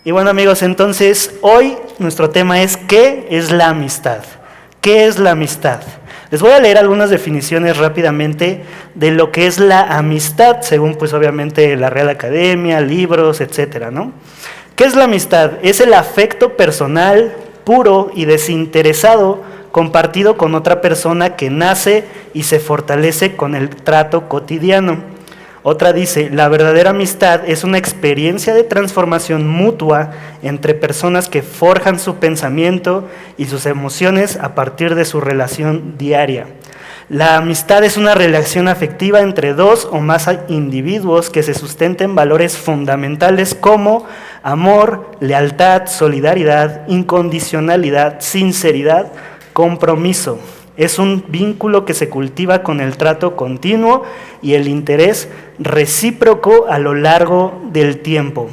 Y bueno amigos, entonces hoy nuestro tema es ¿qué es la amistad? ¿Qué es la amistad? Les voy a leer algunas definiciones rápidamente de lo que es la amistad, según pues obviamente la Real Academia, libros, etcétera, ¿no? ¿Qué es la amistad? Es el afecto personal, puro y desinteresado, compartido con otra persona que nace y se fortalece con el trato cotidiano. Otra dice, la verdadera amistad es una experiencia de transformación mutua entre personas que forjan su pensamiento y sus emociones a partir de su relación diaria. La amistad es una relación afectiva entre dos o más individuos que se sustenta en valores fundamentales como amor, lealtad, solidaridad, incondicionalidad, sinceridad, compromiso. Es un vínculo que se cultiva con el trato continuo y el interés recíproco a lo largo del tiempo.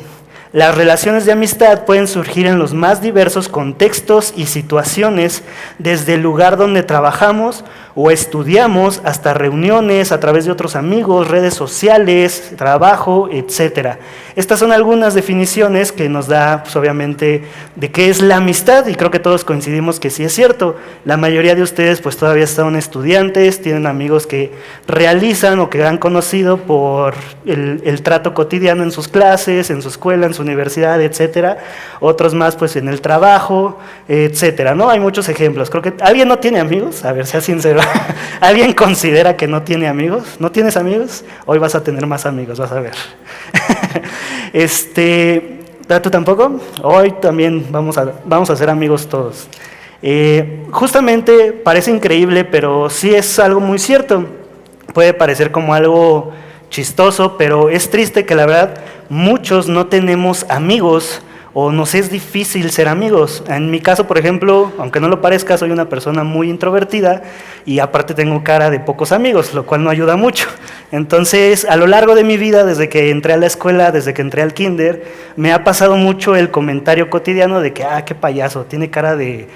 Las relaciones de amistad pueden surgir en los más diversos contextos y situaciones, desde el lugar donde trabajamos o estudiamos hasta reuniones a través de otros amigos, redes sociales, trabajo, etc. Estas son algunas definiciones que nos da, pues, obviamente, de qué es la amistad, y creo que todos coincidimos que sí es cierto. La mayoría de ustedes pues todavía son estudiantes, tienen amigos que realizan o que han conocido por el trato cotidiano en sus clases, en su escuela, en su universidad, etcétera. Otros más pues en el trabajo, etcétera, ¿no? Hay muchos ejemplos. Creo que ¿alguien no tiene amigos? A ver, sea sincero. ¿Alguien considera que no tiene amigos? ¿No tienes amigos? Hoy vas a tener más amigos, vas a ver. ¿Tú tampoco? Hoy también vamos a ser amigos todos. Justamente parece increíble, pero sí es algo muy cierto. Puede parecer como algo chistoso, pero es triste que la verdad muchos no tenemos amigos o nos es difícil ser amigos. En mi caso, por ejemplo, aunque no lo parezca, soy una persona muy introvertida y aparte tengo cara de pocos amigos, lo cual no ayuda mucho. Entonces, a lo largo de mi vida, desde que entré a la escuela, desde que entré al kinder, me ha pasado mucho el comentario cotidiano de que, qué payaso, tiene cara de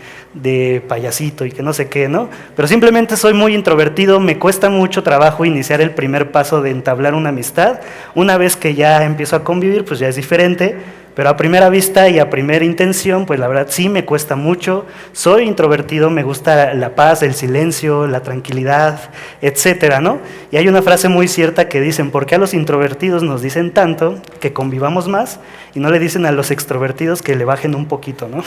payasito y que no sé qué, ¿no? Pero simplemente soy muy introvertido, me cuesta mucho trabajo iniciar el primer paso de entablar una amistad. Una vez que ya empiezo a convivir, pues ya es diferente, pero a primera vista y a primera intención, pues la verdad sí me cuesta mucho. Soy introvertido, me gusta la paz, el silencio, la tranquilidad, etcétera, ¿no? Y hay una frase muy cierta que dicen, ¿por qué a los introvertidos nos dicen tanto que convivamos más y no le dicen a los extrovertidos que le bajen un poquito, ¿no?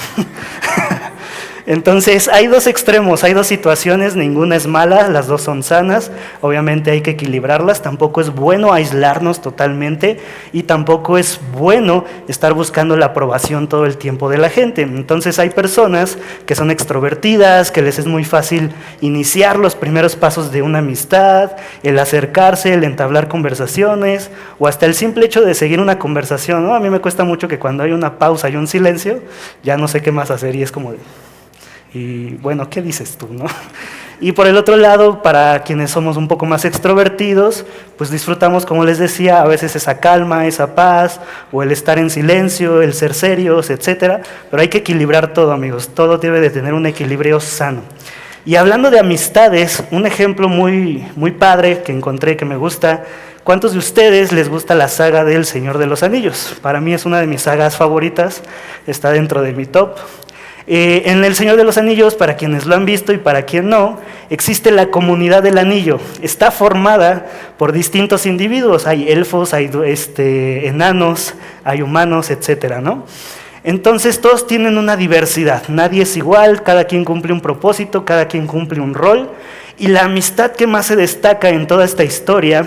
Entonces hay dos extremos, hay dos situaciones, ninguna es mala, las dos son sanas, obviamente hay que equilibrarlas, tampoco es bueno aislarnos totalmente y tampoco es bueno estar buscando la aprobación todo el tiempo de la gente. Entonces hay personas que son extrovertidas, que les es muy fácil iniciar los primeros pasos de una amistad, el acercarse, el entablar conversaciones o hasta el simple hecho de seguir una conversación, ¿no? A mí me cuesta mucho que cuando hay una pausa y un silencio, ya no sé qué más hacer y es como de... Y bueno, ¿qué dices tú, no? Y por el otro lado, para quienes somos un poco más extrovertidos, pues disfrutamos, como les decía, a veces esa calma, esa paz, o el estar en silencio, el ser serios, etcétera. Pero hay que equilibrar todo, amigos, todo debe de tener un equilibrio sano. Y hablando de amistades, un ejemplo muy padre que encontré que me gusta. ¿Cuántos de ustedes les gusta la saga del Señor de los Anillos? Para mí es una de mis sagas favoritas, está dentro de mi top. En El Señor de los Anillos, para quienes lo han visto y para quien no, existe la comunidad del anillo. Está formada por distintos individuos, hay elfos, hay enanos, hay humanos, etcétera, ¿no? Entonces todos tienen una diversidad, nadie es igual, cada quien cumple un propósito, cada quien cumple un rol, y la amistad que más se destaca en toda esta historia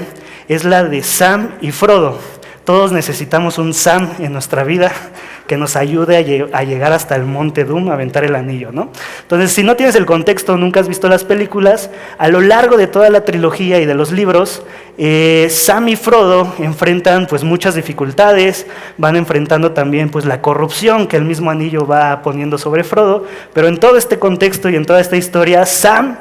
es la de Sam y Frodo. Todos necesitamos un Sam en nuestra vida que nos ayude a llegar hasta el Monte Doom, a aventar el anillo, ¿no? Entonces, si no tienes el contexto, nunca has visto las películas, a lo largo de toda la trilogía y de los libros, Sam y Frodo enfrentan pues muchas dificultades, van enfrentando también pues la corrupción que el mismo anillo va poniendo sobre Frodo, pero en todo este contexto y en toda esta historia, Sam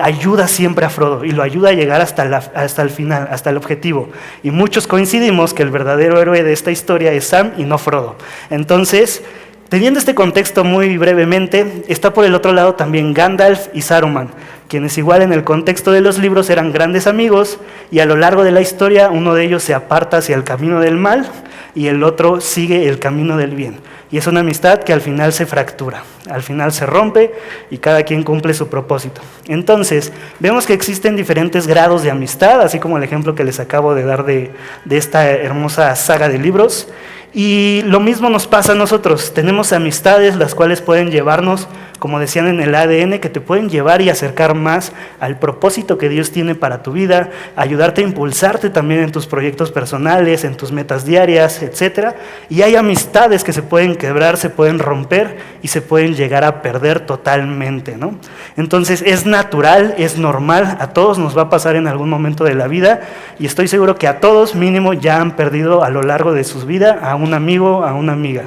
ayuda siempre a Frodo y lo ayuda a llegar hasta el final, hasta el objetivo. Y muchos coincidimos que el verdadero héroe de esta historia es Sam y no Frodo. Entonces, teniendo este contexto muy brevemente, está por el otro lado también Gandalf y Saruman, quienes igual en el contexto de los libros eran grandes amigos y a lo largo de la historia uno de ellos se aparta hacia el camino del mal y el otro sigue el camino del bien. Y es una amistad que al final se fractura, al final se rompe y cada quien cumple su propósito. Entonces, vemos que existen diferentes grados de amistad, así como el ejemplo que les acabo de dar de esta hermosa saga de libros. Y lo mismo nos pasa a nosotros, tenemos amistades las cuales pueden llevarnos, como decían en el ADN, que te pueden llevar y acercar más al propósito que Dios tiene para tu vida, ayudarte a impulsarte también en tus proyectos personales, en tus metas diarias, etc. Y hay amistades que se pueden quebrar, se pueden romper y se pueden llegar a perder totalmente, ¿no? Entonces es natural, es normal, a todos nos va a pasar en algún momento de la vida y estoy seguro que a todos mínimo ya han perdido a lo largo de sus vidas a un amigo, a una amiga.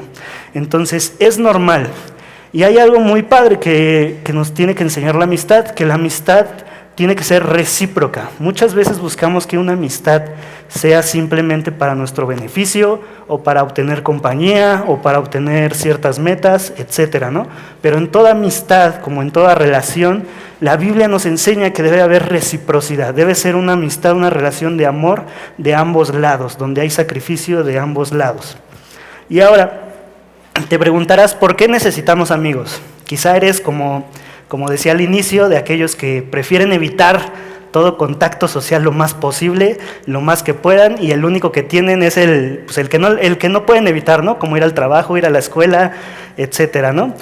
Entonces es normal. Y hay algo muy padre que nos tiene que enseñar la amistad, que la amistad tiene que ser recíproca. Muchas veces buscamos que una amistad sea simplemente para nuestro beneficio o para obtener compañía o para obtener ciertas metas, etcétera, ¿no? Pero en toda amistad, como en toda relación, la Biblia nos enseña que debe haber reciprocidad, debe ser una amistad, una relación de amor de ambos lados, donde hay sacrificio de ambos lados. Y ahora, te preguntarás, ¿por qué necesitamos amigos? Quizá eres como decía al inicio, de aquellos que prefieren evitar todo contacto social lo más posible, lo más que puedan, y el único que tienen es el que no pueden evitar, ¿no? Como ir al trabajo, ir a la escuela, etcétera, ¿no?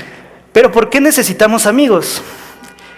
Pero ¿por qué necesitamos amigos?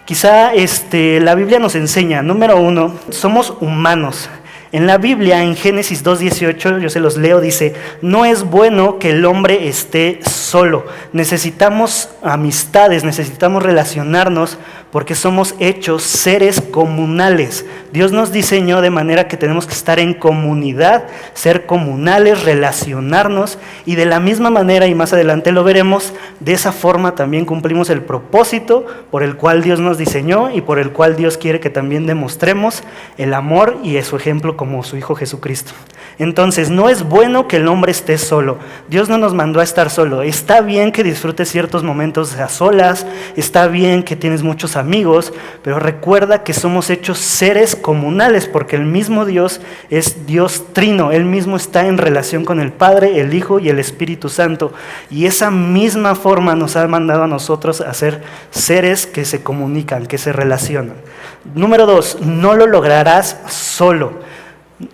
Quizá la Biblia nos enseña, número uno, somos humanos. En la Biblia, en Génesis 2:18, yo se los leo, dice: no es bueno que el hombre esté solo. Necesitamos amistades, necesitamos relacionarnos porque somos hechos seres comunales. Dios nos diseñó de manera que tenemos que estar en comunidad, ser comunales, relacionarnos, y de la misma manera, y más adelante lo veremos, de esa forma también cumplimos el propósito por el cual Dios nos diseñó y por el cual Dios quiere que también demostremos el amor y su ejemplo como su Hijo Jesucristo. Entonces, no es bueno que el hombre esté solo. Dios no nos mandó a estar solo. Está bien que disfrutes ciertos momentos a solas, está bien que tienes muchos amigos, pero recuerda que somos hechos seres comunales, porque el mismo Dios es Dios trino. Él mismo está en relación con el Padre, el Hijo y el Espíritu Santo. Y esa misma forma nos ha mandado a nosotros a ser seres que se comunican, que se relacionan. Número 2, no lo lograrás solo.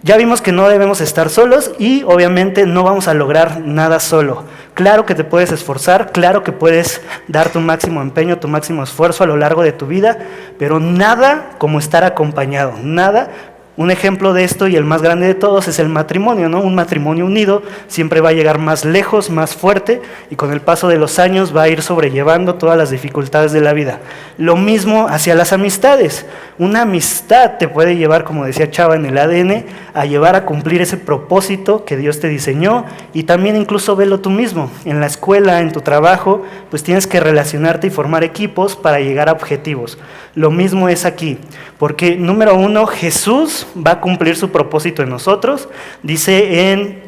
Ya vimos que no debemos estar solos y obviamente no vamos a lograr nada solo. Claro que te puedes esforzar, claro que puedes dar tu máximo empeño, tu máximo esfuerzo a lo largo de tu vida, pero nada como estar acompañado, nada. Un ejemplo de esto y el más grande de todos es el matrimonio, ¿no? Un matrimonio unido siempre va a llegar más lejos, más fuerte, y con el paso de los años va a ir sobrellevando todas las dificultades de la vida. Lo mismo hacia las amistades. Una amistad te puede llevar, como decía Chava en el ADN, a llevar a cumplir ese propósito que Dios te diseñó, y también incluso velo tú mismo. En la escuela, en tu trabajo, pues tienes que relacionarte y formar equipos para llegar a objetivos. Lo mismo es aquí, porque número 1, Jesús va a cumplir su propósito en nosotros. Dice en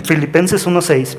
Filipenses 1:6,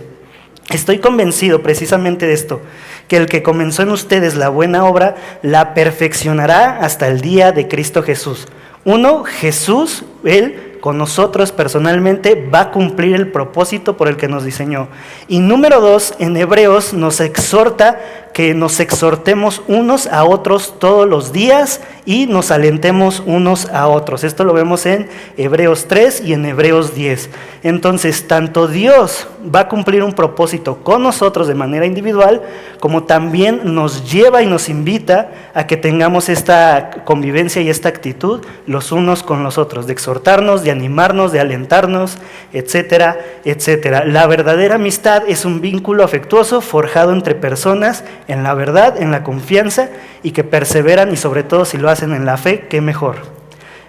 estoy convencido precisamente de esto, que el que comenzó en ustedes la buena obra, la perfeccionará hasta el día de Cristo Jesús. 1, Jesús, Él con nosotros personalmente va a cumplir el propósito por el que nos diseñó. Y número 2, en Hebreos nos exhorta que nos exhortemos unos a otros todos los días y nos alentemos unos a otros. Esto lo vemos en Hebreos 3 y en Hebreos 10. Entonces, tanto Dios va a cumplir un propósito con nosotros de manera individual, como también nos lleva y nos invita a que tengamos esta convivencia y esta actitud los unos con los otros, de exhortarnos, de animarnos, de alentarnos, etcétera, etcétera. La verdadera amistad es un vínculo afectuoso forjado entre personas en la verdad, en la confianza, y que perseveran, y sobre todo si lo hacen en la fe, qué mejor.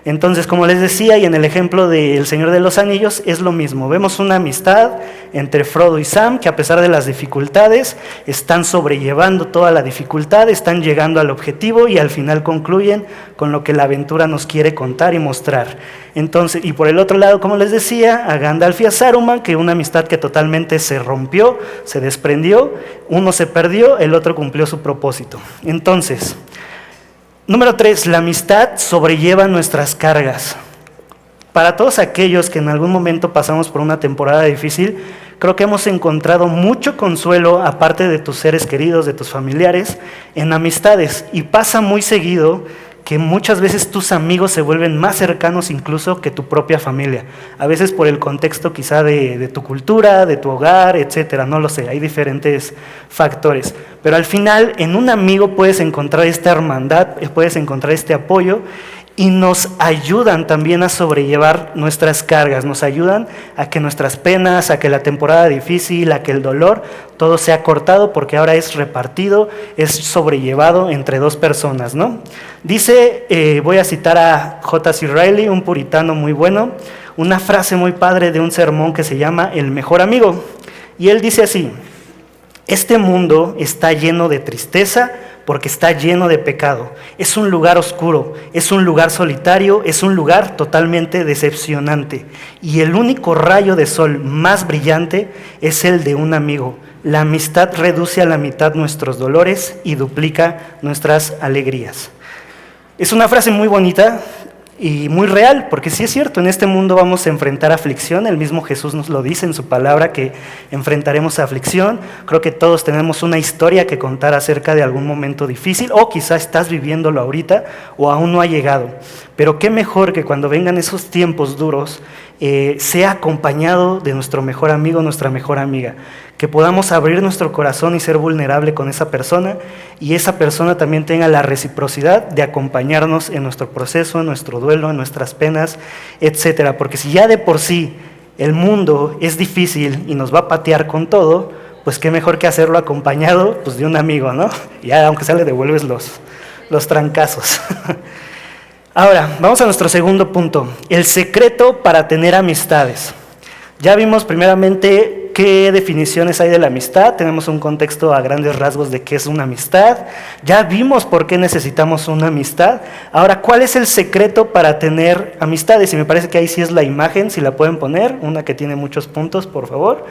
Entonces, como les decía, y en el ejemplo del Señor de los Anillos, es lo mismo. Vemos una amistad entre Frodo y Sam, que a pesar de las dificultades, están sobrellevando toda la dificultad, están llegando al objetivo y al final concluyen con lo que la aventura nos quiere contar y mostrar. Entonces, y por el otro lado, como les decía, a Gandalf y a Saruman, que una amistad que totalmente se rompió, se desprendió, uno se perdió, el otro cumplió su propósito. Entonces, número 3, la amistad sobrelleva nuestras cargas. Para todos aquellos que en algún momento pasamos por una temporada difícil, creo que hemos encontrado mucho consuelo, aparte de tus seres queridos, de tus familiares, en amistades. Y pasa muy seguido que muchas veces tus amigos se vuelven más cercanos incluso que tu propia familia. A veces por el contexto quizá de tu cultura, de tu hogar, etcétera, no lo sé, hay diferentes factores. Pero al final en un amigo puedes encontrar esta hermandad, puedes encontrar este apoyo y nos ayudan también a sobrellevar nuestras cargas, nos ayudan a que nuestras penas, a que la temporada difícil, a que el dolor, todo sea cortado porque ahora es repartido, es sobrellevado entre dos personas, ¿no? Dice, voy a citar a J.C. Riley, un puritano muy bueno, una frase muy padre de un sermón que se llama El mejor amigo, y él dice así: este mundo está lleno de tristeza porque está lleno de pecado. Es un lugar oscuro, es un lugar solitario, es un lugar totalmente decepcionante. Y el único rayo de sol más brillante es el de un amigo. La amistad reduce a la mitad nuestros dolores y duplica nuestras alegrías. Es una frase muy bonita y muy real, porque sí es cierto, en este mundo vamos a enfrentar aflicción, el mismo Jesús nos lo dice en su palabra que enfrentaremos aflicción. Creo que todos tenemos una historia que contar acerca de algún momento difícil, o quizás estás viviéndolo ahorita o aún no ha llegado, pero qué mejor que cuando vengan esos tiempos duros sea acompañado de nuestro mejor amigo, nuestra mejor amiga, que podamos abrir nuestro corazón y ser vulnerable con esa persona, y esa persona también tenga la reciprocidad de acompañarnos en nuestro proceso, en nuestro duelo, en nuestras penas, etcétera. Porque si ya de por sí el mundo es difícil y nos va a patear con todo, pues qué mejor que hacerlo acompañado pues, de un amigo, ¿no? Ya aunque sea le devuelves los trancazos. Ahora, vamos a nuestro segundo punto, el secreto para tener amistades. Ya vimos primeramente qué definiciones hay de la amistad, tenemos un contexto a grandes rasgos de qué es una amistad, ya vimos por qué necesitamos una amistad. Ahora, ¿cuál es el secreto para tener amistades? Y me parece que ahí sí es la imagen, si la pueden poner, una que tiene muchos puntos, por favor.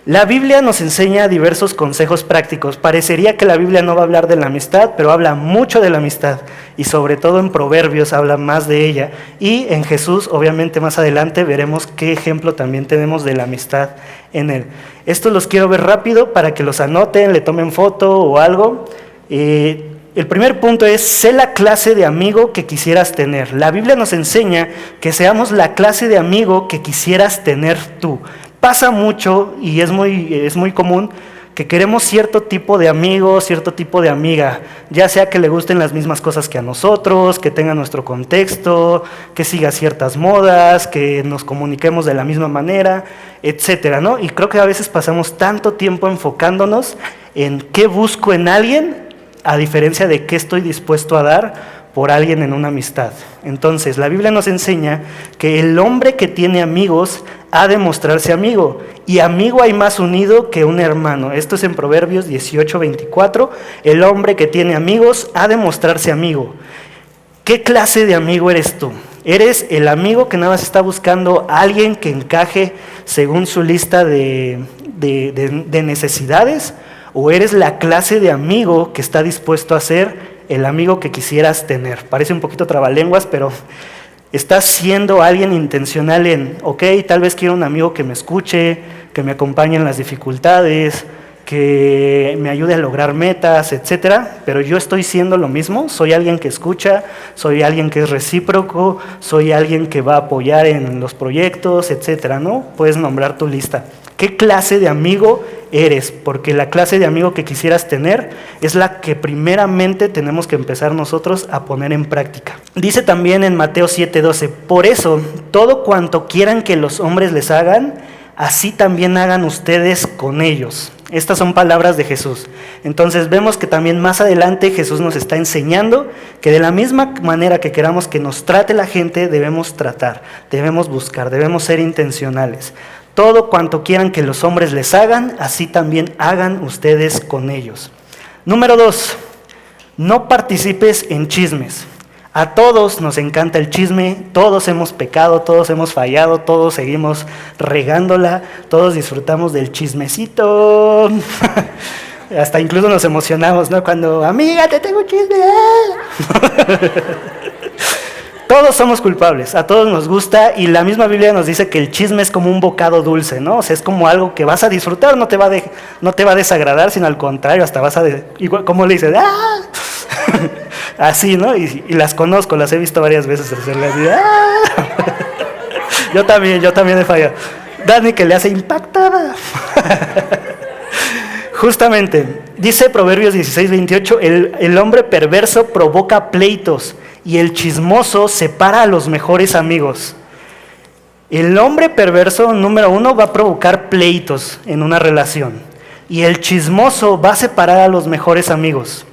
La Biblia nos enseña diversos consejos prácticos. Parecería que la Biblia no va a hablar de la amistad, pero habla mucho de la amistad, y sobre todo en Proverbios habla más de ella, y en Jesús, obviamente más adelante, veremos qué ejemplo también tenemos de la amistad en él. Estos los quiero ver rápido para que los anoten, le tomen foto o algo. El primer punto es, sé la clase de amigo que quisieras tener. La Biblia nos enseña que seamos la clase de amigo que quisieras tener tú. Pasa mucho y es muy común que queremos cierto tipo de amigo, cierto tipo de amiga, ya sea que le gusten las mismas cosas que a nosotros, que tenga nuestro contexto, que siga ciertas modas, que nos comuniquemos de la misma manera, etcétera, ¿no? Y creo que a veces pasamos tanto tiempo enfocándonos en qué busco en alguien, a diferencia de qué estoy dispuesto a dar por alguien en una amistad. Entonces, la Biblia nos enseña que el hombre que tiene amigos ha de mostrarse amigo, y amigo hay más unido que un hermano. Esto es en Proverbios 18:24. El hombre que tiene amigos ha de mostrarse amigo. ¿Qué clase de amigo eres tú? ¿Eres el amigo que nada más está buscando a alguien que encaje según su lista de necesidades? ¿O eres la clase de amigo que está dispuesto a ser el amigo que quisieras tener? Parece un poquito trabalenguas, pero estás siendo alguien intencional en, ok, tal vez quiero un amigo que me escuche, que me acompañe en las dificultades, que me ayude a lograr metas, etcétera, pero yo estoy siendo lo mismo, soy alguien que escucha, soy alguien que es recíproco, soy alguien que va a apoyar en los proyectos, etcétera, ¿no? Puedes nombrar tu lista. ¿Qué clase de amigo eres? Porque la clase de amigo que quisieras tener es la que primeramente tenemos que empezar nosotros a poner en práctica. Dice también en Mateo 7:12, por eso, todo cuanto quieran que los hombres les hagan, así también hagan ustedes con ellos. Estas son palabras de Jesús. Entonces vemos que también más adelante Jesús nos está enseñando que de la misma manera que queramos que nos trate la gente, debemos tratar, debemos buscar, debemos ser intencionales. Todo cuanto quieran que los hombres les hagan, así también hagan ustedes con ellos. Número 2, no participes en chismes. A todos nos encanta el chisme, todos hemos pecado, todos hemos fallado, todos seguimos regándola, todos disfrutamos del chismecito. Hasta incluso nos emocionamos, ¿no? Cuando, amiga, te tengo un chisme. Todos somos culpables, a todos nos gusta, y la misma Biblia nos dice que el chisme es como un bocado dulce, ¿no? O sea, es como algo que vas a disfrutar, no te va a desagradar, sino al contrario, hasta vas a, igual, como le dices, ¡ah! Así, ¿no? Y las conozco, las he visto varias veces hacerle así, ¡ah! Yo también he fallado. Dani, que le hace impactada. Justamente, dice Proverbios 16:28, el hombre perverso provoca pleitos y el chismoso separa a los mejores amigos. El hombre perverso, número 1, va a provocar pleitos en una relación y el chismoso va a separar a los mejores amigos.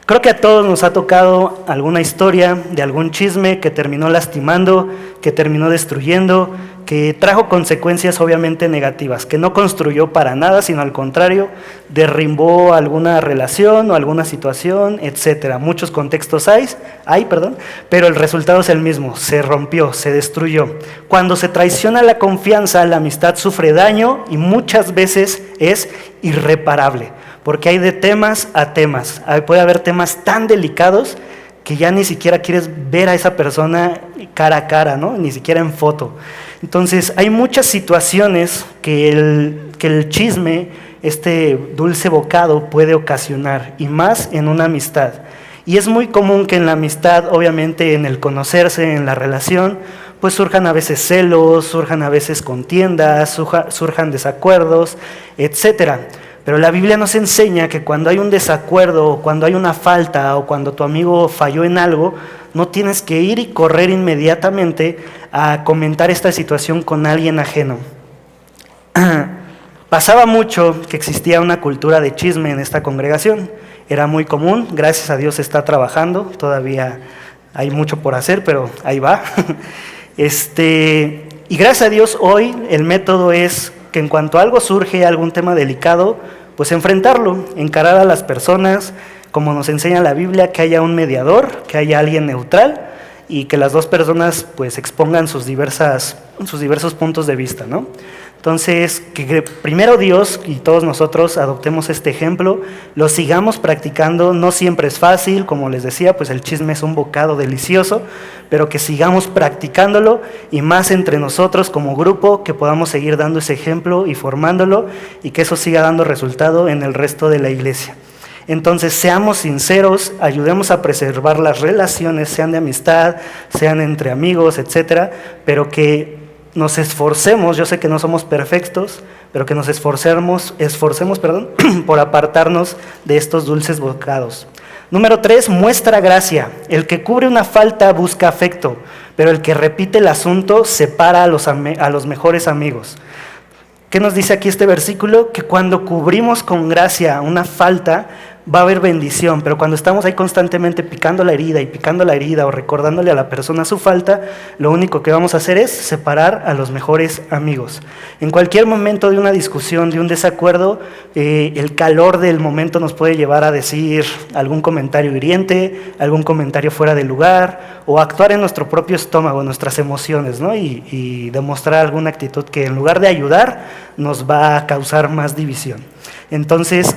Creo que a todos nos ha tocado alguna historia de algún chisme que terminó lastimando, que terminó destruyendo, que trajo consecuencias obviamente negativas, que no construyó para nada, sino al contrario, derrimbó alguna relación o alguna situación, etcétera. Muchos contextos hay, pero el resultado es el mismo, se rompió, se destruyó. Cuando se traiciona la confianza, la amistad sufre daño y muchas veces es irreparable, porque hay de temas a temas. Puede haber temas tan delicados que ya ni siquiera quieres ver a esa persona cara a cara, ¿no? Ni siquiera en foto. Entonces, hay muchas situaciones que el chisme, este dulce bocado, puede ocasionar, y más en una amistad. Y es muy común que en la amistad, obviamente en el conocerse, en la relación, pues surjan a veces celos, surjan a veces contiendas, surjan desacuerdos, etcétera. Pero la Biblia nos enseña que cuando hay un desacuerdo, o cuando hay una falta, o cuando tu amigo falló en algo, no tienes que ir y correr inmediatamente a comentar esta situación con alguien ajeno. Pasaba mucho que existía una cultura de chisme en esta congregación. Era muy común, gracias a Dios está trabajando, todavía hay mucho por hacer, pero ahí va. Y gracias a Dios hoy el método es que en cuanto algo surge, algún tema delicado, pues enfrentarlo, encarar a las personas, como nos enseña la Biblia, que haya un mediador, que haya alguien neutral y que las dos personas pues expongan sus diversos puntos de vista, ¿no? Entonces, que primero Dios y todos nosotros adoptemos este ejemplo, lo sigamos practicando. No siempre es fácil, como les decía, pues el chisme es un bocado delicioso, pero que sigamos practicándolo, y más entre nosotros como grupo, que podamos seguir dando ese ejemplo y formándolo, y que eso siga dando resultado en el resto de la iglesia. Entonces, seamos sinceros, ayudemos a preservar las relaciones, sean de amistad, sean entre amigos, etcétera, pero que nos esforcemos, yo sé que no somos perfectos, pero que nos esforcemos, por apartarnos de estos dulces bocados. Número 3, muestra gracia. El que cubre una falta busca afecto, pero el que repite el asunto separa a los mejores amigos. ¿Qué nos dice aquí este versículo? Que cuando cubrimos con gracia una falta, va a haber bendición, pero cuando estamos ahí constantemente picando la herida o recordándole a la persona su falta, lo único que vamos a hacer es separar a los mejores amigos. En cualquier momento de una discusión, de un desacuerdo, el calor del momento nos puede llevar a decir algún comentario hiriente, algún comentario fuera de lugar, o actuar en nuestro propio estómago, en nuestras emociones, ¿no? Y demostrar alguna actitud que en lugar de ayudar, nos va a causar más división. Entonces,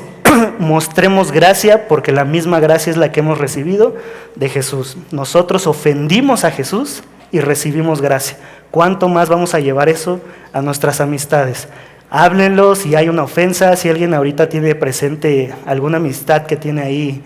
mostremos gracia, porque la misma gracia es la que hemos recibido de Jesús. Nosotros ofendimos a Jesús y recibimos gracia. ¿Cuánto más vamos a llevar eso a nuestras amistades? Háblenlo si hay una ofensa, si alguien ahorita tiene presente alguna amistad que tiene ahí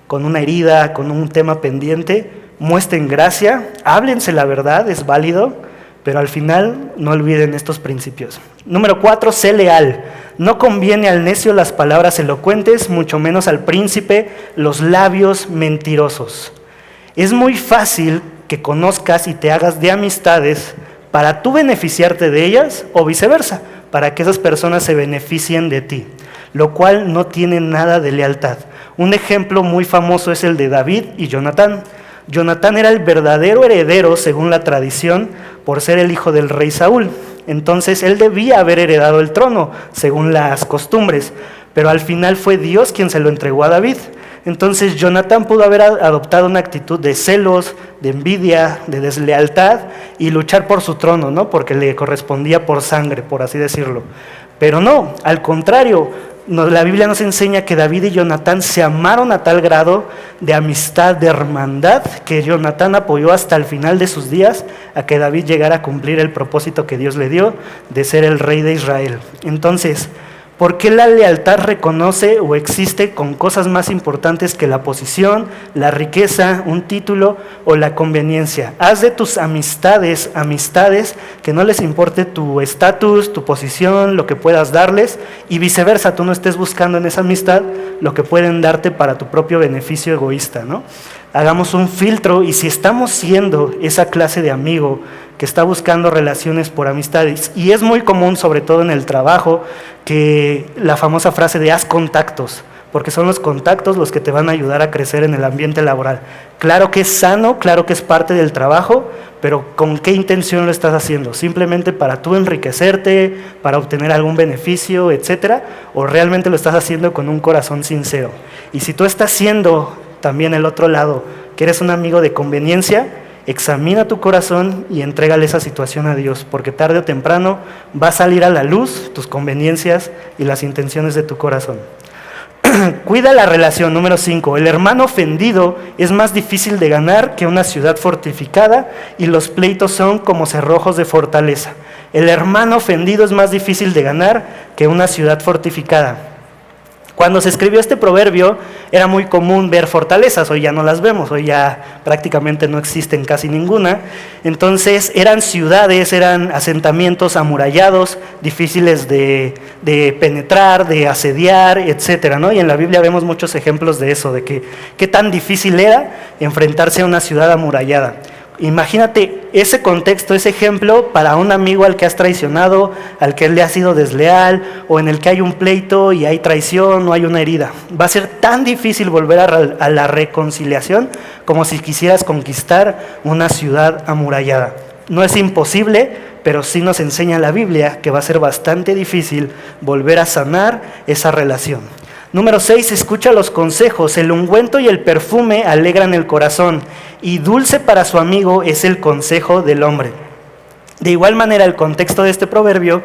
con una herida, con un tema pendiente, muestren gracia, háblense la verdad, es válido, pero al final no olviden estos principios. Número 4, sé leal. No conviene al necio las palabras elocuentes, mucho menos al príncipe los labios mentirosos. Es muy fácil que conozcas y te hagas de amistades para tú beneficiarte de ellas o viceversa, para que esas personas se beneficien de ti, lo cual no tiene nada de lealtad. Un ejemplo muy famoso es el de David y Jonatán. Jonatán era el verdadero heredero según la tradición por ser el hijo del rey Saúl. Entonces él debía haber heredado el trono según las costumbres, pero al final fue Dios quien se lo entregó a David. Entonces Jonatán pudo haber adoptado una actitud de celos, de envidia, de deslealtad y luchar por su trono, ¿no? Porque le correspondía por sangre, por así decirlo. Pero no, al contrario, la Biblia nos enseña que David y Jonatán se amaron a tal grado de amistad, de hermandad, que Jonatán apoyó hasta el final de sus días a que David llegara a cumplir el propósito que Dios le dio de ser el rey de Israel. Entonces, ¿por qué la lealtad reconoce o existe con cosas más importantes que la posición, la riqueza, un título o la conveniencia? Haz de tus amistades que no les importe tu estatus, tu posición, lo que puedas darles, y viceversa, tú no estés buscando en esa amistad lo que pueden darte para tu propio beneficio egoísta, ¿no? Hagamos un filtro, y si estamos siendo esa clase de amigo que está buscando relaciones por amistades, y es muy común, sobre todo en el trabajo, que la famosa frase de haz contactos, porque son los contactos los que te van a ayudar a crecer en el ambiente laboral. Claro que es sano, claro que es parte del trabajo, pero ¿con qué intención lo estás haciendo? ¿Simplemente para tú enriquecerte, para obtener algún beneficio, etcétera? ¿O realmente lo estás haciendo con un corazón sincero? Y si tú estás siendo también el otro lado, que eres un amigo de conveniencia, examina tu corazón y entrégale esa situación a Dios, porque tarde o temprano va a salir a la luz tus conveniencias y las intenciones de tu corazón. Cuida la relación. Número 5. El hermano ofendido es más difícil de ganar que una ciudad fortificada, y los pleitos son como cerrojos de fortaleza. El hermano ofendido es más difícil de ganar que una ciudad fortificada. Cuando se escribió este proverbio era muy común ver fortalezas, hoy ya no las vemos, hoy ya prácticamente no existen casi ninguna. Entonces eran ciudades, eran asentamientos amurallados, difíciles de penetrar, de asediar, etcétera, ¿no? Y en la Biblia vemos muchos ejemplos de eso, de que qué tan difícil era enfrentarse a una ciudad amurallada. Imagínate ese contexto, ese ejemplo para un amigo al que has traicionado, al que le has sido desleal, o en el que hay un pleito y hay traición o hay una herida. Va a ser tan difícil volver a la reconciliación como si quisieras conquistar una ciudad amurallada. No es imposible, pero sí nos enseña la Biblia que va a ser bastante difícil volver a sanar esa relación. Número 6, escucha los consejos. El ungüento y el perfume alegran el corazón, y dulce para su amigo es el consejo del hombre. De igual manera, el contexto de este proverbio,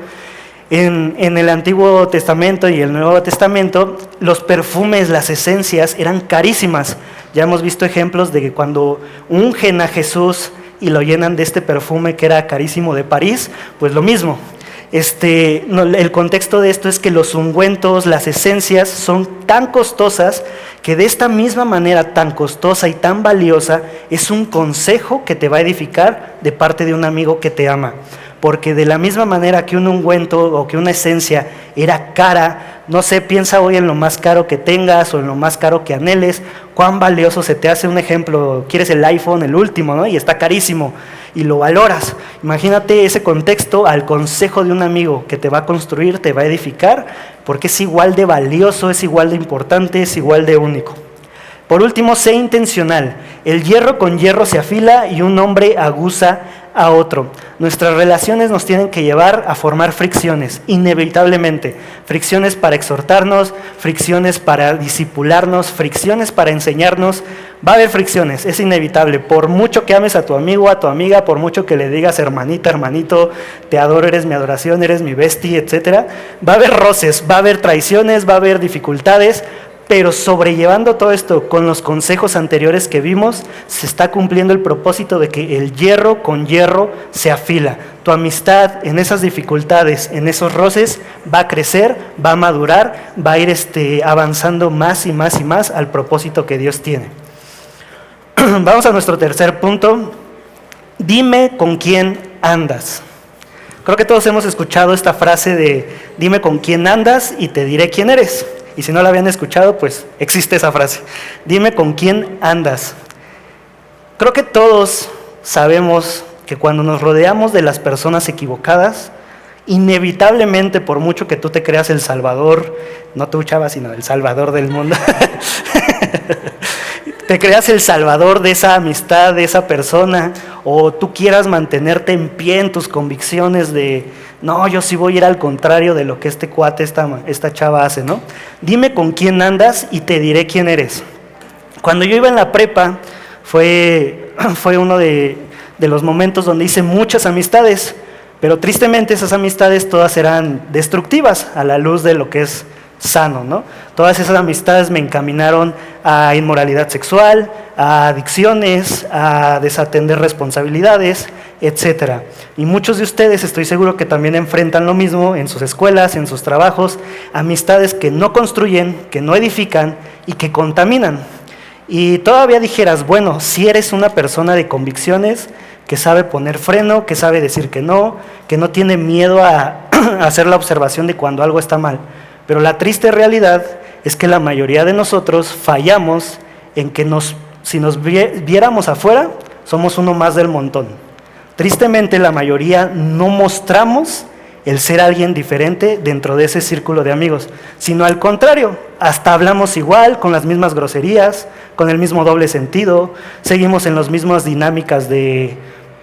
en el Antiguo Testamento y el Nuevo Testamento, los perfumes, las esencias eran carísimas. Ya hemos visto ejemplos de que cuando ungen a Jesús y lo llenan de este perfume que era carísimo de París, pues lo mismo. El contexto de esto es que los ungüentos, las esencias son tan costosas que de esta misma manera tan costosa y tan valiosa es un consejo que te va a edificar de parte de un amigo que te ama. Porque de la misma manera que un ungüento o que una esencia era cara, no sé, piensa hoy en lo más caro que tengas o en lo más caro que anheles, cuán valioso se te hace. Un ejemplo, quieres el iPhone, el último, ¿no? Y está carísimo y lo valoras. Imagínate ese contexto al consejo de un amigo que te va a construir, te va a edificar, porque es igual de valioso, es igual de importante, es igual de único. Por último, sé intencional. El hierro con hierro se afila y un hombre aguza a otro. Nuestras relaciones nos tienen que llevar a formar fricciones, inevitablemente. Fricciones para exhortarnos, fricciones para discipularnos, fricciones para enseñarnos. Va a haber fricciones, es inevitable. Por mucho que ames a tu amigo, a tu amiga, por mucho que le digas hermanita, hermanito, te adoro, eres mi adoración, eres mi bestie, etcétera, va a haber roces, va a haber traiciones, va a haber dificultades. Pero sobrellevando todo esto con los consejos anteriores que vimos, se está cumpliendo el propósito de que el hierro con hierro se afila. Tu amistad en esas dificultades, en esos roces, va a crecer, va a madurar, va a ir avanzando más y más y más al propósito que Dios tiene. Vamos a nuestro tercer punto. Dime con quién andas. Creo que todos hemos escuchado esta frase de dime con quién andas y te diré quién eres. Y si no la habían escuchado, pues existe esa frase. Dime con quién andas. Creo que todos sabemos que cuando nos rodeamos de las personas equivocadas, inevitablemente, por mucho que tú te creas el Salvador, no tú, chava, sino el Salvador del mundo, te creas el Salvador de esa amistad, de esa persona, o tú quieras mantenerte en pie en tus convicciones de, no, yo sí voy a ir al contrario de lo que este cuate, esta chava hace, ¿no? Dime con quién andas y te diré quién eres. Cuando yo iba en la prepa, fue uno de los momentos donde hice muchas amistades, pero tristemente esas amistades todas eran destructivas a la luz de lo que es sano, ¿no? Todas esas amistades me encaminaron a inmoralidad sexual, a adicciones, a desatender responsabilidades, etcétera. Y muchos de ustedes estoy seguro que también enfrentan lo mismo en sus escuelas, en sus trabajos, amistades que no construyen, que no edifican y que contaminan. Y todavía dijeras, bueno, si eres una persona de convicciones, que sabe poner freno, que sabe decir que no tiene miedo a hacer la observación de cuando algo está mal. Pero la triste realidad es que la mayoría de nosotros fallamos en que si nos viéramos afuera, somos uno más del montón. Tristemente, la mayoría no mostramos el ser alguien diferente dentro de ese círculo de amigos, sino al contrario, hasta hablamos igual, con las mismas groserías, con el mismo doble sentido, seguimos en las mismas dinámicas de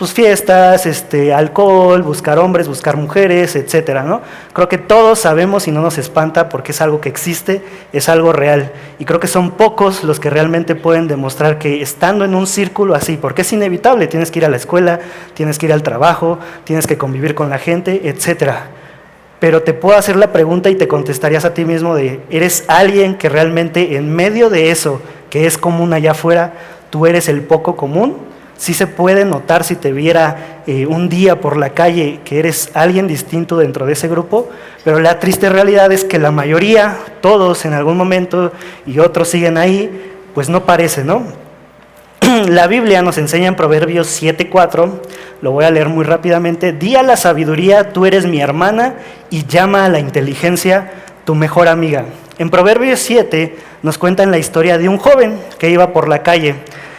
fiestas, alcohol, buscar hombres, buscar mujeres, etcétera, ¿no? Creo que todos sabemos y no nos espanta porque es algo que existe, es algo real. Y creo que son pocos los que realmente pueden demostrar que estando en un círculo así, porque es inevitable, tienes que ir a la escuela, tienes que ir al trabajo, tienes que convivir con la gente, etcétera. Pero te puedo hacer la pregunta y te contestarías a ti mismo de, ¿eres alguien que realmente en medio de eso, que es común allá afuera, tú eres el poco común? Sí se puede notar si te viera un día por la calle que eres alguien distinto dentro de ese grupo, pero la triste realidad es que la mayoría, todos en algún momento y otros siguen ahí, pues no parece, ¿no? La Biblia nos enseña en Proverbios 7:4, lo voy a leer muy rápidamente, di a la sabiduría, tú eres mi hermana, y llama a la inteligencia tu mejor amiga. En Proverbios 7 nos cuentan la historia de un joven que iba por la calle,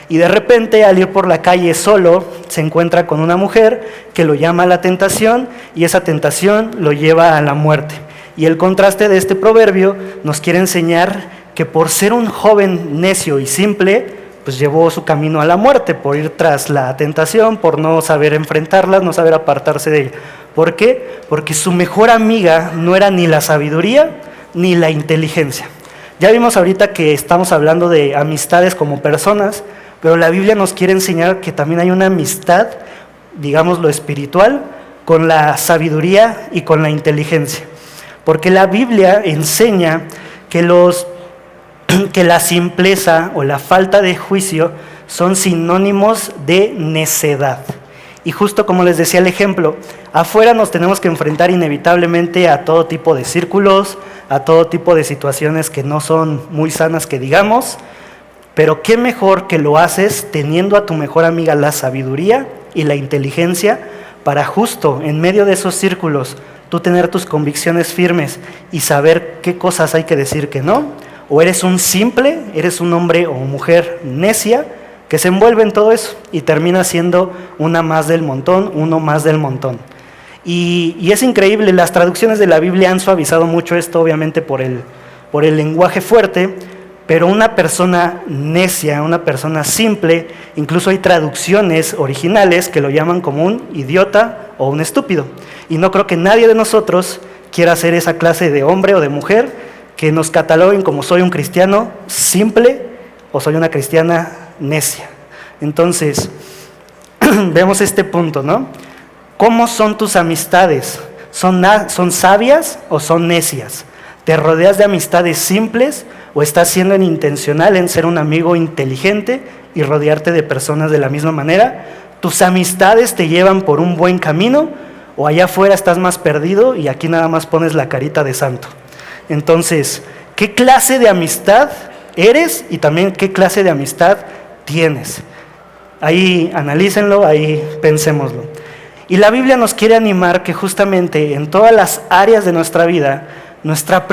y de repente al ir por la calle solo se encuentra con una mujer que lo llama a la tentación y esa tentación lo lleva a la muerte. Y el contraste de este proverbio nos quiere enseñar que por ser un joven necio y simple, pues llevó su camino a la muerte, por ir tras la tentación, por no saber enfrentarlas, no saber apartarse de ella. ¿Por qué? Porque su mejor amiga no era ni la sabiduría ni la inteligencia. Ya vimos ahorita que estamos hablando de amistades como personas, pero la Biblia nos quiere enseñar que también hay una amistad, digamos lo espiritual, con la sabiduría y con la inteligencia. Porque la Biblia enseña que la simpleza o la falta de juicio son sinónimos de necedad. Y justo como les decía el ejemplo, afuera nos tenemos que enfrentar inevitablemente a todo tipo de círculos, a todo tipo de situaciones que no son muy sanas que digamos, pero qué mejor que lo haces teniendo a tu mejor amiga la sabiduría y la inteligencia para justo en medio de esos círculos tú tener tus convicciones firmes y saber qué cosas hay que decir que no. O eres un simple, eres un hombre o mujer necia que se envuelve en todo eso y termina siendo una más del montón, uno más del montón. Y es increíble, las traducciones de la Biblia han suavizado mucho esto, obviamente por el lenguaje fuerte, pero una persona necia, una persona simple, incluso hay traducciones originales que lo llaman como un idiota o un estúpido. Y no creo que nadie de nosotros quiera ser esa clase de hombre o de mujer que nos cataloguen como soy un cristiano simple o soy una cristiana necia. Entonces, vemos este punto, ¿no? ¿Cómo son tus amistades? ¿Son sabias o son necias? ¿Te rodeas de amistades simples o estás siendo intencional en ser un amigo inteligente y rodearte de personas de la misma manera? ¿Tus amistades te llevan por un buen camino o allá afuera estás más perdido y aquí nada más pones la carita de santo? Entonces, ¿qué clase de amistad eres y también qué clase de amistad tienes? Ahí analícenlo, ahí pensémoslo. Y la Biblia nos quiere animar que justamente en todas las áreas de nuestra vida, nuestra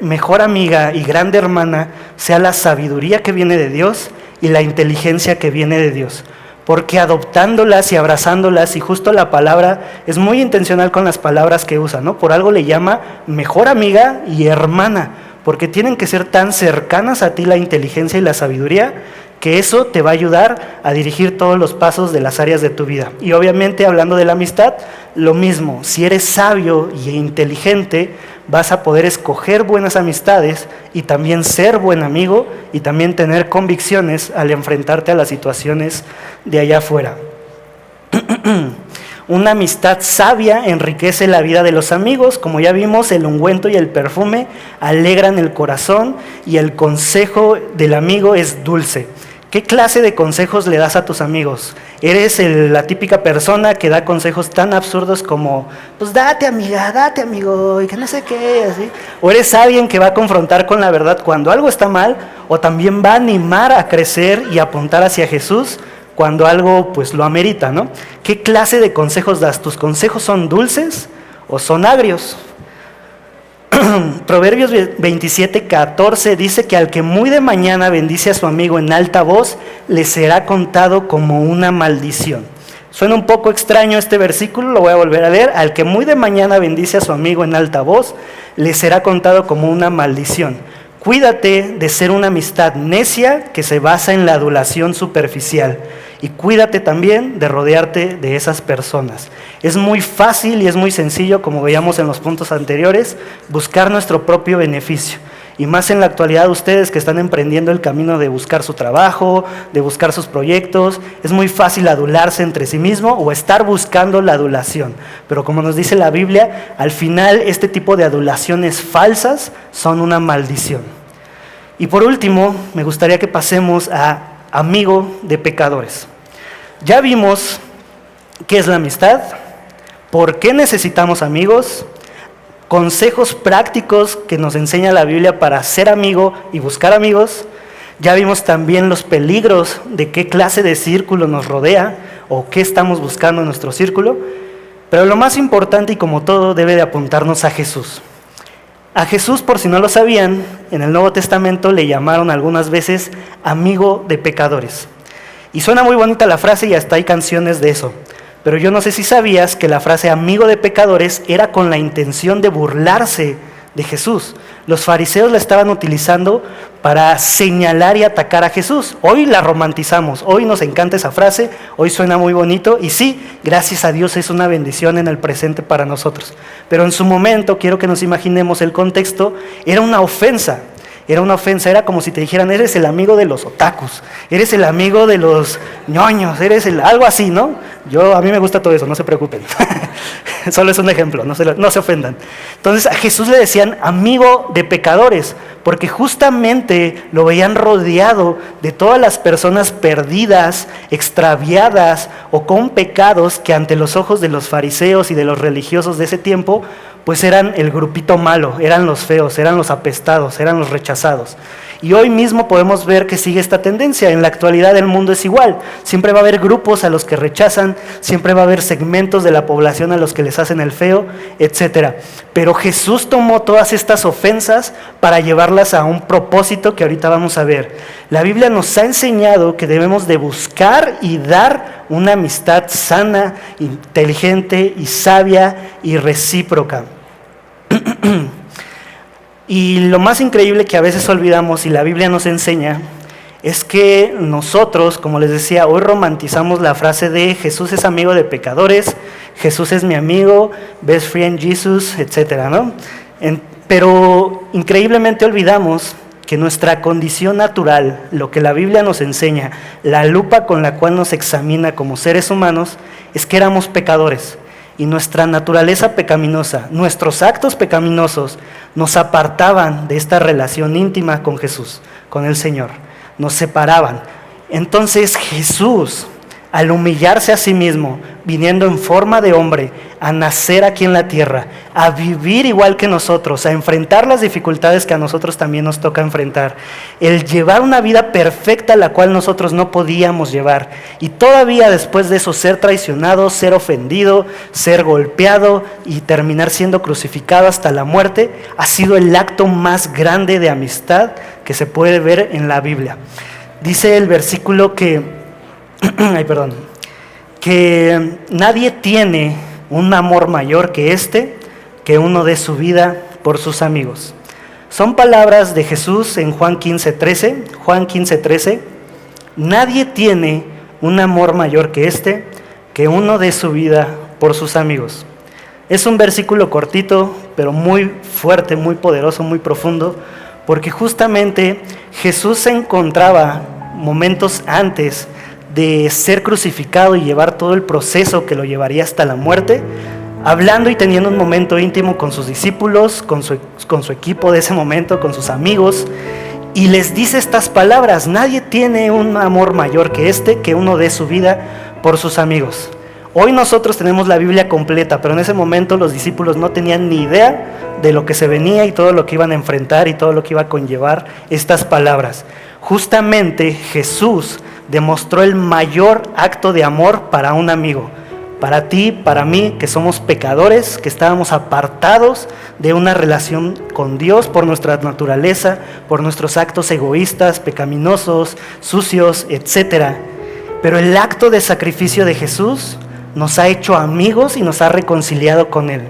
mejor amiga y grande hermana sea la sabiduría que viene de Dios y la inteligencia que viene de Dios. porque adoptándolas y abrazándolas, y justo la palabra es muy intencional con las palabras que usa, ¿no? Por algo le llama mejor amiga y hermana, porque tienen que ser tan cercanas a ti la inteligencia y la sabiduría, que eso te va a ayudar a dirigir todos los pasos de las áreas de tu vida. Y obviamente, hablando de la amistad, lo mismo, si eres sabio y inteligente, vas a poder escoger buenas amistades y también ser buen amigo y también tener convicciones al enfrentarte a las situaciones de allá afuera. Una amistad sabia enriquece la vida de los amigos. Como ya vimos, el ungüento y el perfume alegran el corazón y el consejo del amigo es dulce. ¿Qué clase de consejos le das a tus amigos? ¿Eres la típica persona que da consejos tan absurdos como, pues date amiga, date amigo, y que no sé qué, así? ¿O eres alguien que va a confrontar con la verdad cuando algo está mal, o también va a animar a crecer y apuntar hacia Jesús cuando algo pues lo amerita, ¿no? ¿Qué clase de consejos das? ¿Tus consejos son dulces o son agrios? Proverbios 27:14 dice que al que muy de mañana bendice a su amigo en alta voz, le será contado como una maldición. Suena un poco extraño este versículo, lo voy a volver a leer. Al que muy de mañana bendice a su amigo en alta voz, le será contado como una maldición. Cuídate de ser una amistad necia que se basa en la adulación superficial. Y cuídate también de rodearte de esas personas. Es muy fácil y es muy sencillo, como veíamos en los puntos anteriores, buscar nuestro propio beneficio. Y más en la actualidad, ustedes que están emprendiendo el camino de buscar su trabajo, de buscar sus proyectos, es muy fácil adularse entre sí mismo o estar buscando la adulación. Pero como nos dice la Biblia, al final este tipo de adulaciones falsas son una maldición. Y por último, me gustaría que pasemos a amigo de pecadores. Ya vimos qué es la amistad, por qué necesitamos amigos, consejos prácticos que nos enseña la Biblia para ser amigo y buscar amigos. Ya vimos también los peligros de qué clase de círculo nos rodea o qué estamos buscando en nuestro círculo. Pero lo más importante, y como todo, debe de apuntarnos a Jesús. A Jesús, por si no lo sabían, en el Nuevo Testamento le llamaron algunas veces amigo de pecadores. Y suena muy bonita la frase y hasta hay canciones de eso. Pero yo no sé si sabías que la frase amigo de pecadores era con la intención de burlarse de Jesús. Los fariseos la estaban utilizando para señalar y atacar a Jesús. Hoy la romantizamos, hoy nos encanta esa frase, hoy suena muy bonito y sí, gracias a Dios es una bendición en el presente para nosotros. Pero en su momento, quiero que nos imaginemos el contexto, era una ofensa. Era como si te dijeran, eres el amigo de los otakus, eres el amigo de los ñoños, algo así, ¿no? A mí me gusta todo eso, no se preocupen. Solo es un ejemplo, no se ofendan. Entonces a Jesús le decían amigo de pecadores, porque justamente lo veían rodeado de todas las personas perdidas, extraviadas o con pecados que ante los ojos de los fariseos y de los religiosos de ese tiempo, pues eran el grupito malo, eran los feos, eran los apestados, eran los rechazados. Y hoy mismo podemos ver que sigue esta tendencia. En la actualidad el mundo es igual. Siempre va a haber grupos a los que rechazan, siempre va a haber segmentos de la población a los que les hacen el feo, etc. Pero Jesús tomó todas estas ofensas para llevarlas a un propósito que ahorita vamos a ver. La Biblia nos ha enseñado que debemos de buscar y dar una amistad sana, inteligente y sabia y recíproca. Y lo más increíble que a veces olvidamos y la Biblia nos enseña es que nosotros, como les decía, hoy romantizamos la frase de Jesús es amigo de pecadores, Jesús es mi amigo, best friend Jesus, etcétera, ¿no? Pero increíblemente olvidamos que nuestra condición natural, lo que la Biblia nos enseña, la lupa con la cual nos examina como seres humanos, es que éramos pecadores. Y nuestra naturaleza pecaminosa, nuestros actos pecaminosos nos apartaban de esta relación íntima con Jesús, con el Señor, nos separaban. Entonces Jesús, al humillarse a sí mismo, viniendo en forma de hombre, a nacer aquí en la tierra, a vivir igual que nosotros, a enfrentar las dificultades que a nosotros también nos toca enfrentar, el llevar una vida perfecta la cual nosotros no podíamos llevar, y todavía después de eso ser traicionado, ser ofendido, ser golpeado y terminar siendo crucificado hasta la muerte, ha sido el acto más grande de amistad que se puede ver en la Biblia. Dice el versículo que que nadie tiene un amor mayor que este, que uno dé su vida por sus amigos. Son palabras de Jesús en Juan 15:13. Juan 15:13. Nadie tiene un amor mayor que este, que uno dé su vida por sus amigos. Es un versículo cortito, pero muy fuerte, muy poderoso, muy profundo, porque justamente Jesús se encontraba momentos antes de ser crucificado y llevar todo el proceso que lo llevaría hasta la muerte, hablando y teniendo un momento íntimo con sus discípulos, con su equipo de ese momento, con sus amigos, y les dice estas palabras: nadie tiene un amor mayor que este, que uno dé su vida por sus amigos. Hoy nosotros tenemos la Biblia completa, pero en ese momento los discípulos no tenían ni idea de lo que se venía y todo lo que iban a enfrentar y todo lo que iba a conllevar estas palabras. Justamente Jesús demostró el mayor acto de amor para un amigo, para ti, para mí, que somos pecadores, que estábamos apartados de una relación con Dios por nuestra naturaleza, por nuestros actos egoístas, pecaminosos, sucios, etc. Pero el acto de sacrificio de Jesús nos ha hecho amigos y nos ha reconciliado con Él.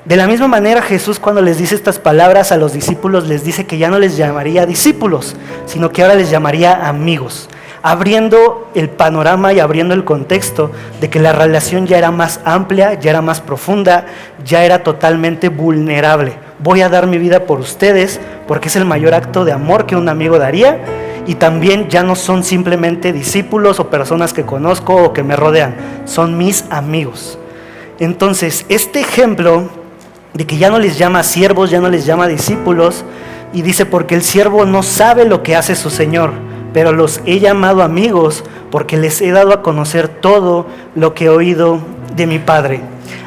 De la misma manera, Jesús, cuando les dice estas palabras a los discípulos, les dice que ya no les llamaría discípulos, sino que ahora les llamaría amigos, abriendo el panorama y abriendo el contexto de que la relación ya era más amplia, ya era más profunda, ya era totalmente vulnerable. Voy a dar mi vida por ustedes porque es el mayor acto de amor que un amigo daría, y también ya no son simplemente discípulos o personas que conozco o que me rodean, son mis amigos. Entonces, este ejemplo de que ya no les llama siervos, ya no les llama discípulos, y dice: porque el siervo no sabe lo que hace su señor, pero los he llamado amigos porque les he dado a conocer todo lo que he oído de mi Padre.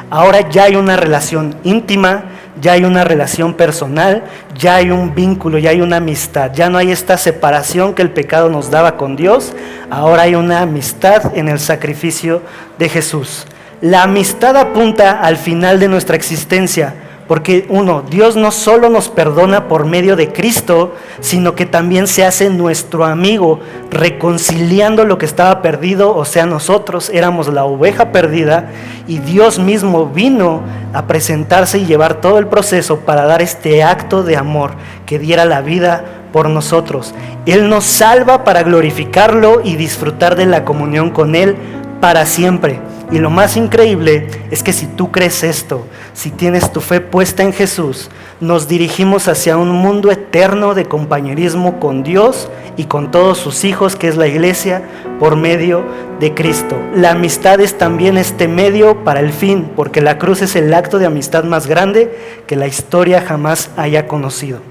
Ahora ya hay una relación íntima, ya hay una relación personal, ya hay un vínculo, ya hay una amistad. Ya no hay esta separación que el pecado nos daba con Dios. Ahora hay una amistad en el sacrificio de Jesús. La amistad apunta al final de nuestra existencia, porque Dios no solo nos perdona por medio de Cristo, sino que también se hace nuestro amigo, reconciliando lo que estaba perdido. O sea, nosotros éramos la oveja perdida y Dios mismo vino a presentarse y llevar todo el proceso para dar este acto de amor que diera la vida por nosotros. Él nos salva para glorificarlo y disfrutar de la comunión con Él para siempre. Y lo más increíble es que si tú crees esto, si tienes tu fe puesta en Jesús, nos dirigimos hacia un mundo eterno de compañerismo con Dios y con todos sus hijos, que es la iglesia, por medio de Cristo. La amistad es también este medio para el fin, porque la cruz es el acto de amistad más grande que la historia jamás haya conocido.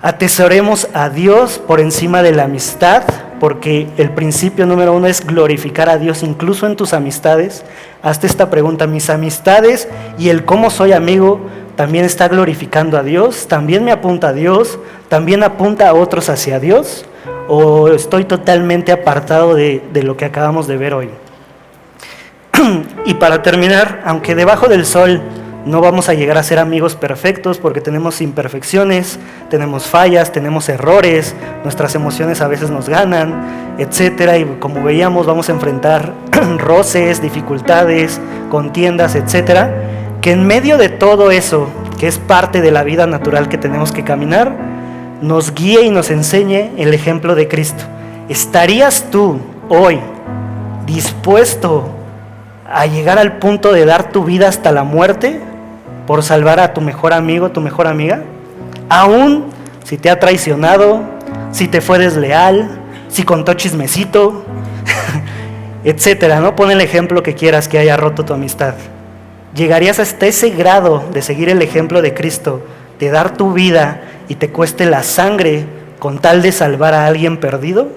Atesoremos a Dios por encima de la amistad, porque el principio número 1 es glorificar a Dios incluso en tus amistades. Hazte esta pregunta: ¿mis amistades y el cómo soy amigo también está glorificando a Dios? ¿También me apunta a Dios? ¿También apunta a otros hacia Dios? ¿O estoy totalmente apartado de lo que acabamos de ver hoy? Y para terminar, aunque debajo del sol no vamos a llegar a ser amigos perfectos, porque tenemos imperfecciones, tenemos fallas, tenemos errores, nuestras emociones a veces nos ganan, etcétera, y como veíamos vamos a enfrentar roces, dificultades, contiendas, etcétera, que en medio de todo eso, que es parte de la vida natural que tenemos que caminar, nos guíe y nos enseñe el ejemplo de Cristo. ¿Estarías tú hoy dispuesto a llegar al punto de dar tu vida hasta la muerte por salvar a tu mejor amigo, tu mejor amiga? Aún si te ha traicionado, si te fue desleal, si contó chismecito, etcétera, ¿no? Pon el ejemplo que quieras que haya roto tu amistad. ¿Llegarías hasta ese grado de seguir el ejemplo de Cristo, de dar tu vida y te cueste la sangre con tal de salvar a alguien perdido?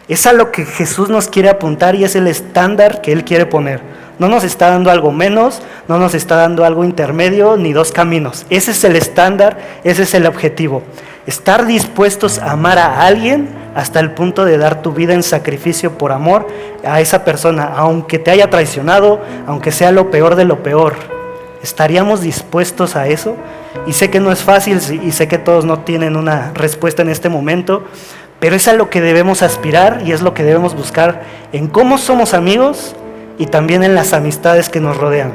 Es a lo que Jesús nos quiere apuntar y es el estándar que Él quiere poner. No nos está dando algo menos, no nos está dando algo intermedio, ni dos caminos. Ese es el estándar, ese es el objetivo. Estar dispuestos a amar a alguien hasta el punto de dar tu vida en sacrificio por amor a esa persona, aunque te haya traicionado, aunque sea lo peor de lo peor. ¿Estaríamos dispuestos a eso? Y sé que no es fácil y sé que todos no tienen una respuesta en este momento, pero es a lo que debemos aspirar y es lo que debemos buscar en cómo somos amigos, y también en las amistades que nos rodean.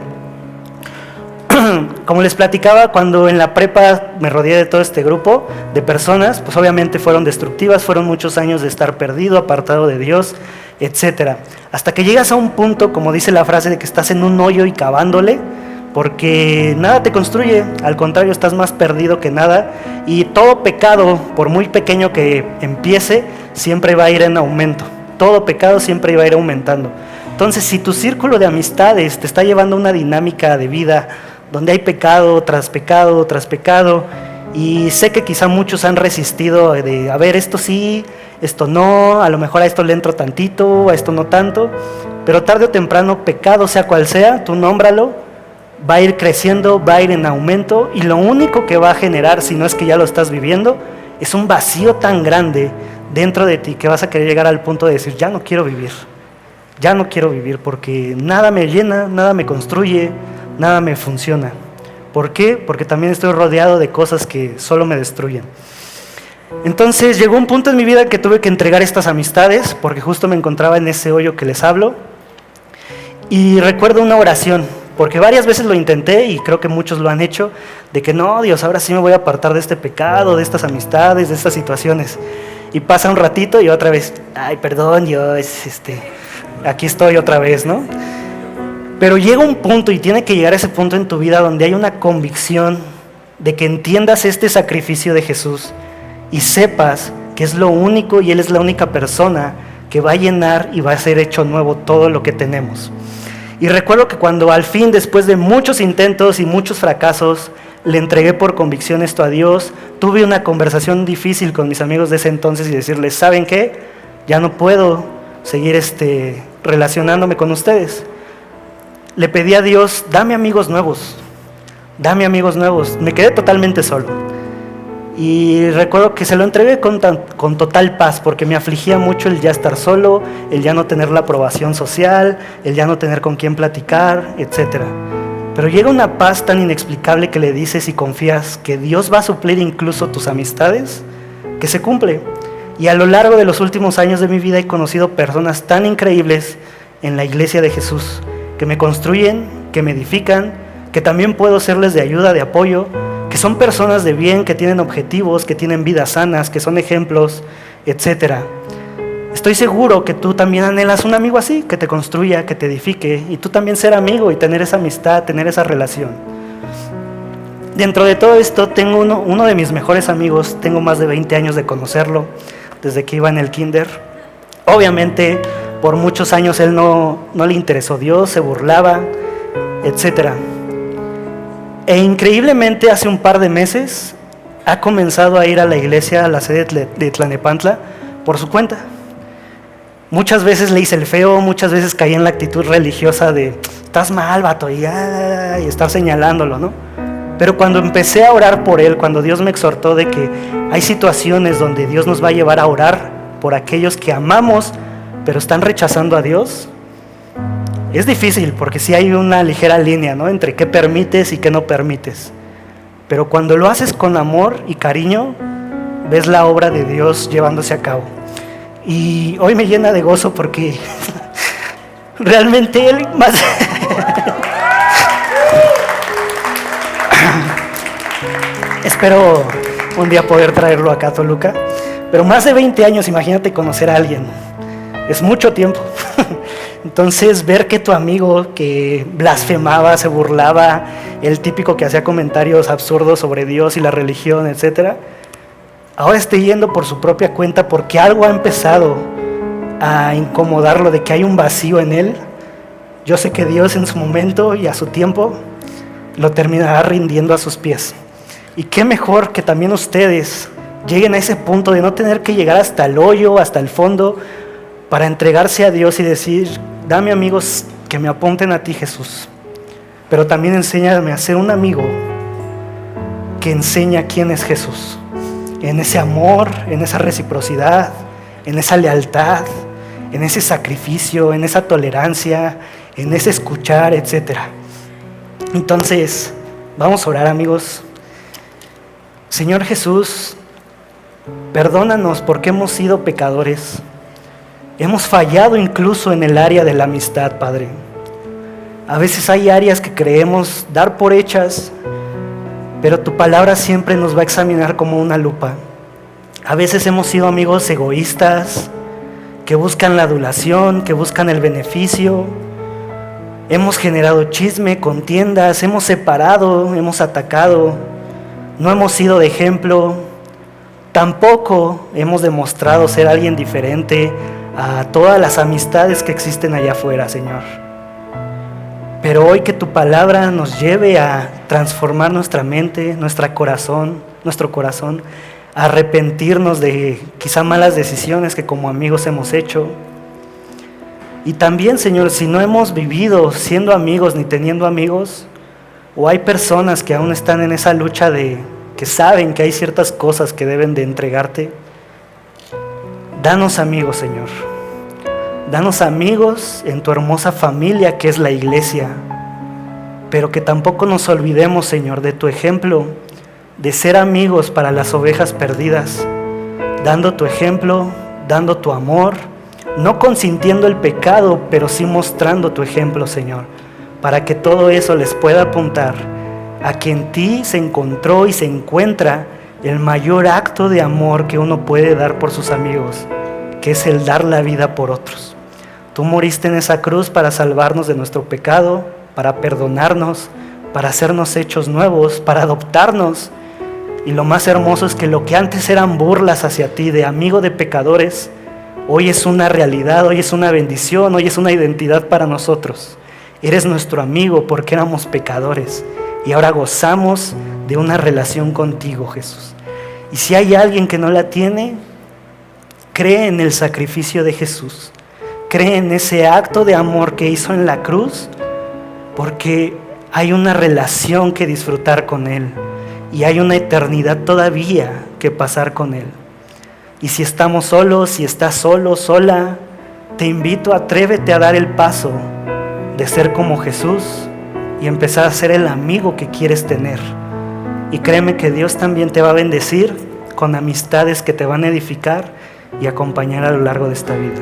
Como les platicaba, cuando en la prepa me rodeé de todo este grupo de personas, pues obviamente fueron destructivas, fueron muchos años de estar perdido, apartado de Dios, etcétera. Hasta que llegas a un punto, como dice la frase, de que estás en un hoyo y cavándole, porque nada te construye, al contrario, estás más perdido que nada, y todo pecado, por muy pequeño que empiece, siempre va a ir en aumento. Todo pecado siempre va a ir aumentando. Entonces, si tu círculo de amistades te está llevando a una dinámica de vida donde hay pecado tras pecado tras pecado, y sé que quizá muchos han resistido de, a ver, esto sí, esto no, a lo mejor a esto le entro tantito, a esto no tanto, pero tarde o temprano, pecado sea cual sea, tú nómbralo, va a ir creciendo, va a ir en aumento, y lo único que va a generar, si no es que ya lo estás viviendo, es un vacío tan grande dentro de ti que vas a querer llegar al punto de decir, ya no quiero vivir porque nada me llena, nada me construye, nada me funciona. ¿Por qué? Porque también estoy rodeado de cosas que solo me destruyen. Entonces llegó un punto en mi vida que tuve que entregar estas amistades, porque justo me encontraba en ese hoyo que les hablo, y recuerdo una oración, porque varias veces lo intenté y creo que muchos lo han hecho, de que no, Dios, ahora sí me voy a apartar de este pecado, de estas amistades, de estas situaciones. Y pasa un ratito y otra vez, ay, perdón, Dios, aquí estoy otra vez, ¿no? Pero llega un punto, y tiene que llegar a ese punto en tu vida donde hay una convicción de que entiendas este sacrificio de Jesús y sepas que es lo único y Él es la única persona que va a llenar y va a ser hecho nuevo todo lo que tenemos. Y recuerdo que cuando al fin, después de muchos intentos y muchos fracasos, le entregué por convicción esto a Dios, tuve una conversación difícil con mis amigos de ese entonces y decirles, ¿saben qué? Ya no puedo seguir relacionándome con ustedes. Le pedí a Dios, dame amigos nuevos, me quedé totalmente solo. Y recuerdo que se lo entregué con total paz, porque me afligía mucho el ya estar solo, el ya no tener la aprobación social, el ya no tener con quién platicar, etc. Pero llega una paz tan inexplicable que le dices y confías que Dios va a suplir incluso tus amistades, que se cumple. Y a lo largo de los últimos años de mi vida he conocido personas tan increíbles en la iglesia de Jesús, que me construyen, que me edifican, que también puedo serles de ayuda, de apoyo, que son personas de bien, que tienen objetivos, que tienen vidas sanas, que son ejemplos, etc. Estoy seguro que tú también anhelas un amigo así, que te construya, que te edifique, y tú también ser amigo y tener esa amistad, tener esa relación. Dentro de todo esto tengo uno de mis mejores amigos, tengo más de 20 años de conocerlo, desde que iba en el kinder. Obviamente, por muchos años él no le interesó Dios, se burlaba, etc. E increíblemente hace un par de meses ha comenzado a ir a la iglesia, a la sede de Tlalnepantla, por su cuenta. Muchas veces le hice el feo, muchas veces caí en la actitud religiosa de estás mal, vato, y estar señalándolo, ¿no? Pero cuando empecé a orar por él, cuando Dios me exhortó de que hay situaciones donde Dios nos va a llevar a orar por aquellos que amamos, pero están rechazando a Dios, es difícil porque sí hay una ligera línea, ¿no?, entre qué permites y qué no permites. Pero cuando lo haces con amor y cariño, ves la obra de Dios llevándose a cabo. Y hoy me llena de gozo porque realmente él más... Espero un día poder traerlo acá a Toluca. Pero más de 20 años, imagínate conocer a alguien. Es mucho tiempo. Entonces, ver que tu amigo que blasfemaba, se burlaba, el típico que hacía comentarios absurdos sobre Dios y la religión, etc., ahora esté yendo por su propia cuenta porque algo ha empezado a incomodarlo, de que hay un vacío en él. Yo sé que Dios en su momento y a su tiempo lo terminará rindiendo a sus pies. Y qué mejor que también ustedes lleguen a ese punto de no tener que llegar hasta el hoyo, hasta el fondo, para entregarse a Dios y decir, dame amigos que me apunten a ti, Jesús, pero también enséñame a ser un amigo que enseña quién es Jesús, en ese amor, en esa reciprocidad, en esa lealtad, en ese sacrificio, en esa tolerancia, en ese escuchar, etc. Entonces, vamos a orar, amigos. Señor Jesús, perdónanos porque hemos sido pecadores. Hemos fallado incluso en el área de la amistad, Padre. A veces hay áreas que creemos dar por hechas, pero tu palabra siempre nos va a examinar como una lupa. A veces hemos sido amigos egoístas, que buscan la adulación, que buscan el beneficio. Hemos generado chisme, contiendas, hemos separado, hemos atacado. No hemos sido de ejemplo. Tampoco hemos demostrado ser alguien diferente a todas las amistades que existen allá afuera, Señor. Pero hoy que tu palabra nos lleve a transformar nuestra mente, nuestro corazón, a arrepentirnos de quizá malas decisiones que como amigos hemos hecho. Y también, Señor, si no hemos vivido siendo amigos ni teniendo amigos, o hay personas que aún están en esa lucha de que saben que hay ciertas cosas que deben de entregarte, danos amigos, Señor. Danos amigos en tu hermosa familia que es la iglesia, pero que tampoco nos olvidemos, Señor, de tu ejemplo, de ser amigos para las ovejas perdidas, dando tu ejemplo, dando tu amor, no consintiendo el pecado, pero sí mostrando tu ejemplo, Señor, para que todo eso les pueda apuntar a que en ti se encontró y se encuentra el mayor acto de amor que uno puede dar por sus amigos, que es el dar la vida por otros. Tú moriste en esa cruz para salvarnos de nuestro pecado, para perdonarnos, para hacernos hechos nuevos, para adoptarnos. Y lo más hermoso es que lo que antes eran burlas hacia ti, de amigo de pecadores, hoy es una realidad, hoy es una bendición, hoy es una identidad para nosotros. Eres nuestro amigo porque éramos pecadores y ahora gozamos de una relación contigo, Jesús. Y si hay alguien que no la tiene, cree en el sacrificio de Jesús. Cree en ese acto de amor que hizo en la cruz, porque hay una relación que disfrutar con Él y hay una eternidad todavía que pasar con Él. Y si estamos solos, si estás solo, sola, te invito, atrévete a dar el paso de ser como Jesús y empezar a ser el amigo que quieres tener. Y créeme que Dios también te va a bendecir con amistades que te van a edificar y acompañar a lo largo de esta vida.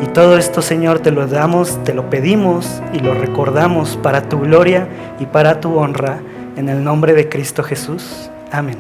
Y todo esto, Señor, te lo damos, te lo pedimos y lo recordamos para tu gloria y para tu honra, en el nombre de Cristo Jesús. Amén.